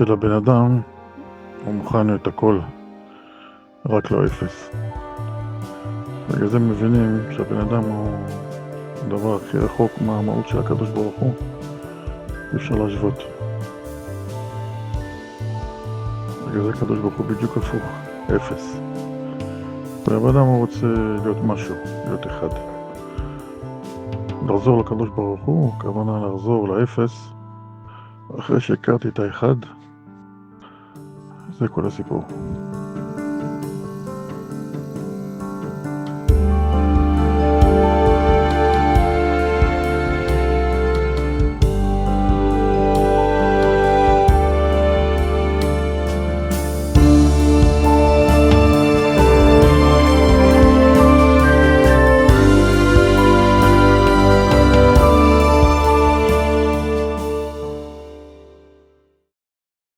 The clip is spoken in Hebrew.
אצל הבן אדם הוא מוכן את הכל, רק לא אפס. בגלל זה מבינים שהבן אדם הוא הדבר הכי רחוק מהמהות של הקדוש ברוך הוא, אי אפשר להשוות. בגלל זה הקדוש ברוך הוא בדיוק הפוך, אפס. והבן אדם הוא רוצה להיות משהו, להיות אחד. לחזור לקדוש ברוך הוא, הכוונה לחזור לאפס, אחרי שהכרתי את האחד, זה כל הסיפור.